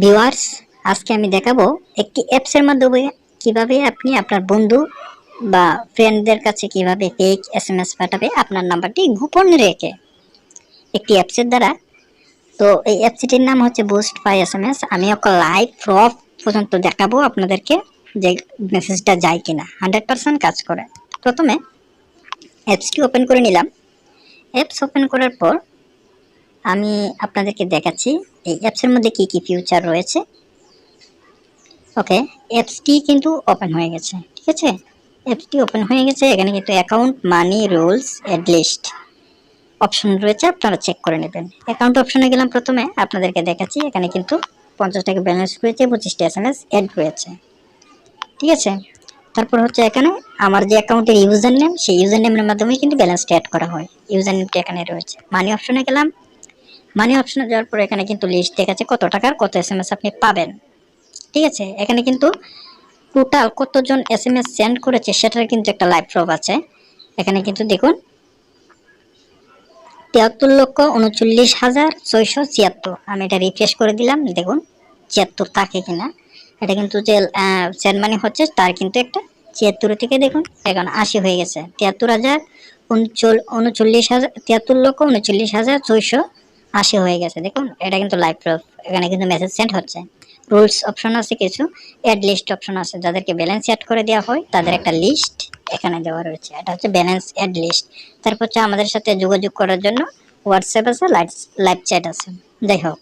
Viewers, আজকে আমি দেখাবো একটি অ্যাপসের মাধ্যমে কিভাবে আপনি আপনার বন্ধু বা ফ্রেন্ডদের কাছে কিভাবে ফেক এসএমএস পাঠাবে আপনার নাম্বারটি গোপন রেখে একটি অ্যাপসের দ্বারা। তো এই অ্যাপসটির নাম হচ্ছে বুস্ট বাই এসএমএস। আমি একটা লাইভ প্রুফ পর্যন্ত দেখাবো আপনাদেরকে যে মেসেজটা যায় কিনা, 100% কাজ করে। প্রথমে অ্যাপসটি ওপেন করে নিলাম। অ্যাপস ওপেন করার পর আমি আপনাদেরকে দেখাচ্ছি এই অ্যাপসের মধ্যে কি কি ফিচার রয়েছে। ওকে, অ্যাপসটি কিন্তু ওপেন হয়ে গেছে। ঠিক আছে, অ্যাপসটি ওপেন হয়ে গেছে। এখানে কিন্তু অ্যাকাউন্ট, মানি, রুলস, অ্যাড লিস্ট অপশন রয়েছে, আপনারা চেক করে নেবেন। অ্যাকাউন্ট অপশনে গেলাম। প্রথমে আপনাদেরকে দেখাচ্ছি এখানে কিন্তু 50 টাকা ব্যালেন্স রয়েছে, 25টা এসএমএস অ্যাড রয়েছে। ঠিক আছে, তারপর হচ্ছে এখানে আমার যে অ্যাকাউন্টের ইউজার নেম, সেই ইউজার নেমের মাধ্যমে কিন্তু ব্যালেন্সটা অ্যাড করা হয়। ইউজার নেমটি এখানে রয়েছে। মানি অপশনে গেলাম। মানি অপশনে যাওয়ার পর এখানে কিন্তু লিস্ট দেখাচ্ছে কত টাকার কত এসএমএস আপনি পাবেন। ঠিক আছে, এখানে কিন্তু টোটাল কতজন এসএমএস সেন্ড করেছে সেটার কিন্তু একটা লাইভ প্রুফ আছে। এখানে কিন্তু দেখুন 73,39,676। আমি এটা রিফ্রেশ করে দিলাম, দেখুন 76 থাকে কিনা। এটা কিন্তু যে সেন্ড মানি হচ্ছে তার কিন্তু একটা 76 থেকে দেখুন এখন 80 হয়ে গেছে। 73,39,000 73,39,680 হয়ে গেছে। দেখুন এটা কিন্তু লাইভ প্রুফ। এখানে কিন্তু মেসেজ সেন্ড হচ্ছে। রুলস অপশন আছে কিছু, অ্যাড লিস্ট অপশন আছে, যাদেরকে ব্যালেন্স অ্যাড করে দেওয়া হয় তাদের একটা লিস্ট এখানে দেওয়া রয়েছে। এটা হচ্ছে ব্যালেন্স অ্যাড লিস্ট। তারপর হচ্ছে আমাদের সাথে যোগাযোগ করার জন্য হোয়াটসঅ্যাপ আছে, লাইভ চ্যাট আছে। যাই হোক,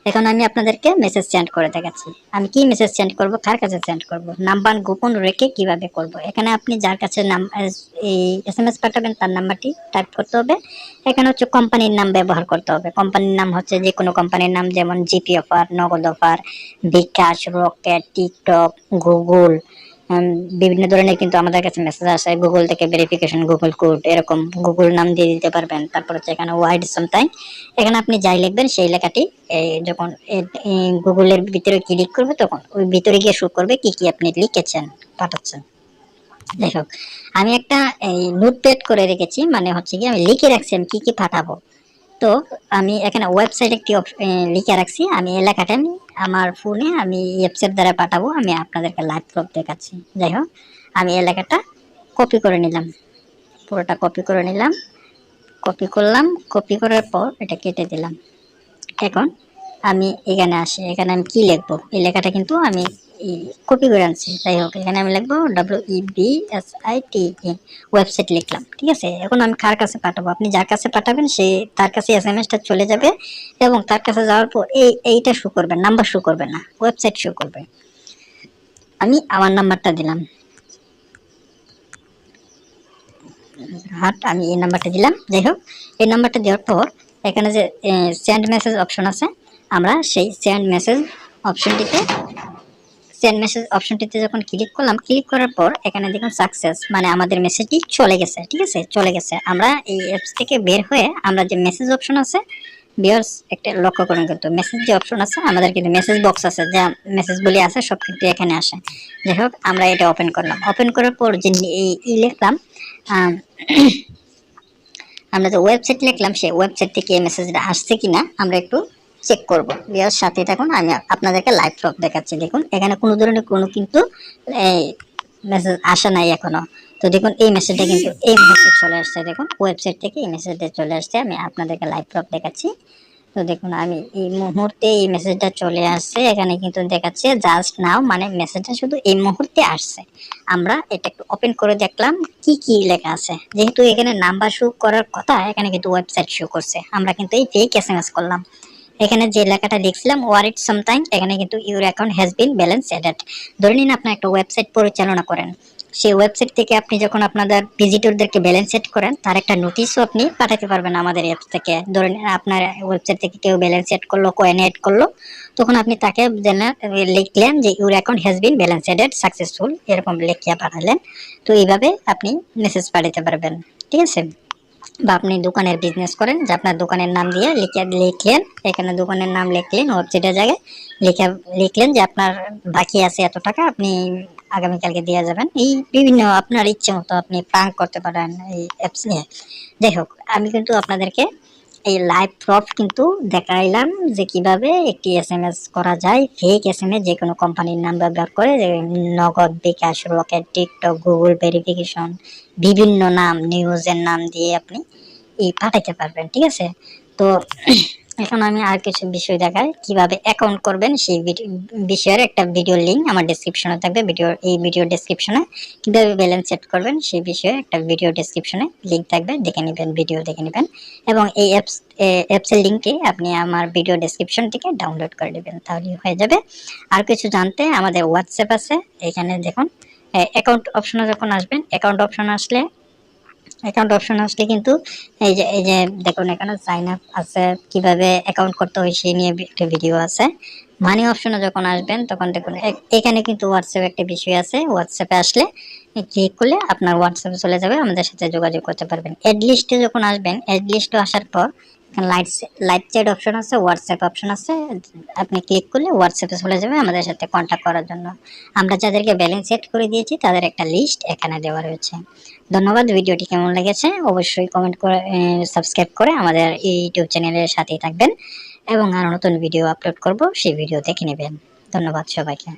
এখন আমি আপনাদেরকে মেসেজ সেন্ড করে দেখাচ্ছি। আমি কি মেসেজ সেন্ড করব, কার কাছে সেন্ড করব, নাম্বার গোপন রেখে কিভাবে করব। এখানে আপনি যার কাছে এই এসএমএস পাঠাবেন তার নাম্বারটি টাইপ করতে হবে। এখানে হচ্ছে কোম্পানির নাম ব্যবহার করতে হবে। কোম্পানির নাম হচ্ছে যে কোনো কোম্পানির নাম, যেমন জিপি অফার, নগদ অফার, বিকাশ, রকেট, টিকটক, গুগল, বিভিন্ন ধরনের কিন্তু আমাদের কাছে মেসেজ আসে। গুগল থেকে ভেরিফিকেশন, গুগল কোড, এরকম গুগল নাম দিয়ে দিতে পারবেন। তারপর হচ্ছে এখানে ওয়াইড সামথিং, এখানে আপনি যাই লিখবেন সেই লেখাটি যখন গুগলের ভিতরে ক্লিক করবে তখন ওই ভিতরে গিয়ে শো করবে কি কি আপনি লিখেছেন, পাঠাচ্ছেন। যাই হোক, আমি একটা নোটপ্যাড করে রেখেছি, মানে হচ্ছে কি আমি লিখে রাখছি আমি কি কি পাঠাবো। তো আমি এখানে ওয়েবসাইট একটি লিখে রাখছি। আমি এই লেখাটা আমি আমার ফোনে আমি ওয়েবসাইট দ্বারা পাঠাবো। আমি আপনাদেরকে লাইভ প্রুফ দেখাচ্ছি। যাই হোক, আমি এই লেখাটা কপি করে নিলাম, পুরোটা কপি করে নিলাম। কপি করলাম, কপি করার পর এটা কেটে দিলাম। এখন আমি এখানে আসি, এখানে আমি কি লিখবো, এই লেখাটা কিন্তু আমি কপি করে আনছি। যাই হোক, এখানে আমি লিখবো WEBSITE, ওয়েবসাইট লিখলাম। ঠিক আছে, এখন আমি কার কাছে পাঠাবো, আপনি যার কাছে পাঠাবেন সে তার কাছে এসএমএসটা চলে যাবে এবং তার কাছে যাওয়ার পর এইটা শো করবে, নাম্বার শো করবে না, ওয়েবসাইট শো করবে। আমি আমার নাম্বারটা দিলাম, আমি এই নাম্বারটা দিলাম। যাই হোক, এই নাম্বারটা দেওয়ার পর এখানে যে সেন্ড মেসেজ অপশন আছে, আমরা সেই সেন্ড মেসেজ অপশনটিতে যখন ক্লিক করলাম, ক্লিক করার পর এখানে দেখুন সাকসেস, মানে আমাদের মেসেজটি চলে গেছে। ঠিক আছে, চলে গেছে। আমরা এই অ্যাপস থেকে বের হয়ে আমরা যে মেসেজ অপশন আছে, ভিউয়ার্স একটা লক্ষ্য করুন, কিন্তু মেসেজ যে অপশন আছে আমাদের কিন্তু মেসেজ বক্স আছে, যা মেসেজগুলি আছে সব কিন্তু এখানে আসে। যাই হোক, আমরা এটা ওপেন করলাম। ওপেন করার পর যে লিখলাম, আমরা যে ওয়েবসাইট লিখলাম সেই ওয়েবসাইট থেকে এই মেসেজটা আসছে কিনা আমরা একটু চেক করব। ভিউয়ার্স সাথে থাকুন, আমি আপনাদেরকে লাইভ প্রুফ দেখাচ্ছি। দেখুন এখানে কোনো ধরনের কোনো কিন্তু এই মেসেজ আসে নাই এখনো। তো দেখুন এই মেসেজটা কিন্তু এই মুহূর্তে চলে আসছে। দেখুন ওয়েবসাইট থেকে এই মেসেজটা চলে আসছে। আমি আপনাদেরকে লাইভ প্রুফ দেখাচ্ছি। তো দেখুন আমি এই মুহূর্তে এই মেসেজটা চলে আসছে। এখানে কিন্তু দেখাচ্ছে জাস্ট নাও, মানে মেসেজটা শুধু এই মুহূর্তে আসছে। আমরা এটা একটু ওপেন করে দেখলাম কি কি লেখা আছে। যেহেতু এখানে নাম্বার শো করার কথা, এখানে কিন্তু ওয়েবসাইট শো করছে। আমরা কিন্তু এই ফেক এসএমএস করলাম। এখানে যে লেখাটা লিখছিলাম ওয়ারিড সামথিং, এখানে কিন্তু your account has been balance added. ধরে নিন আপনি একটা ওয়েবসাইট পরিচালনা করেন, সেই ওয়েবসাইট থেকে আপনি যখন আপনাদের ভিজিটরদেরকে ব্যালেন্স সেট করেন তার একটা নোটিশও আপনি পাঠাতে পারবেন আমাদের অ্যাপ থেকে। ধরেন আপনার ওয়েবসাইট থেকে কেউ ব্যালেন্স সেট করলো, কয়েন অ্যাড করলো, তখন আপনি তাকে লিখলেন যে your account has been balance added successful, এরকম লিখিয়া পাঠালেন। তো এইভাবে আপনি মেসেজ পাঠাতে পারবেন। ঠিক আছে, বা আপনি দোকানের বিজনেস করেন, যে আপনার দোকানের নাম দিয়ে লিখলেন, এখানে দোকানের নাম লিখলেন, ওয়েবসাইটের জায়গায় লিখলেন যে আপনার বাকি আছে এত টাকা, আপনি আগামীকালকে দিয়ে যাবেন। এই বিভিন্ন আপনার ইচ্ছে মতো আপনি প্রাঙ্ক করতে পারেন এই অ্যাপস নিয়ে। যাই হোক, আমি কিন্তু আপনাদেরকে এই লাইভ প্রুফ কিন্তু দেখাইলাম যে কিভাবে একটি এসএমএস করা যায়, ফেক এসএমএস যে কোনো কোম্পানির নাম ব্যবহার করে, যে নগদ, বিকাশ, রকেট, টিকটক, গুগল ভেরিফিকেশন, বিভিন্ন নাম, নিউজের নাম দিয়ে আপনি এই পাঠাইতে পারবেন। ঠিক আছে, তো এখন আমি আর কিছু বিষয় দেখাই কিভাবে অ্যাকাউন্ট করবেন। সেই বিষয়ের একটা ভিডিও লিঙ্ক আমার ডেসক্রিপশনে থাকবে, ভিডিও ডেসক্রিপশনে কিভাবে ব্যালেন্স সেট করবেন সেই বিষয়ে একটা ভিডিও ডেসক্রিপশনে লিঙ্ক থাকবে, দেখে নেবেন, ভিডিও দেখে নেবেন। এবং এই অ্যাপসের লিঙ্কে আপনি আমার ভিডিও ডেসক্রিপশন থেকে ডাউনলোড করে নেবেন, তাহলেই হয়ে যাবে। আর কিছু জানতে আমাদের হোয়াটসঅ্যাপ আছে, এখানে দেখুন অ্যাকাউন্ট অপশনে যখন আসবেন, অ্যাকাউন্ট অপশন আসলে কিন্তু এই যে দেখুন এখানে সাইন আপ আছে, কিভাবে অ্যাকাউন্ট করতে হয় সেই নিয়ে একটা ভিডিও আছে। মানি অপশনে যখন আসবেন তখন দেখুন এখানে কিন্তু হোয়াটসঅ্যাপ একটা বিষয় আছে, হোয়াটসঅ্যাপে আসলে ক্লিক করলে আপনার হোয়াটসঅ্যাপে চলে যাবে, আমাদের সাথে যোগাযোগ করতে পারবেন। অ্যাড লিস্টে যখন আসবেন, অ্যাড লিস্টে আসার পর লাইট চ্যাট অপশন আছে, হোয়াটসঅ্যাপ অপশন আছে, আপনি ক্লিক করলে হোয়াটসঅ্যাপে চলে যাবে আমাদের সাথে কন্ট্যাক্ট করার জন্য। আমরা যাদেরকে ব্যালেন্স সেট করে দিয়েছি তাদের একটা লিস্ট এখানে দেওয়া রয়েছে। ধন্যবাদ। ভিডিওটি কেমন লেগেছে অবশ্যই কমেন্ট করে, সাবস্ক্রাইব করে আমাদের এই ইউটিউব চ্যানেলের সাথেই থাকবেন, এবং আর নতুন ভিডিও আপলোড করব সেই ভিডিও দেখে নেবেন। ধন্যবাদ সবাইকে।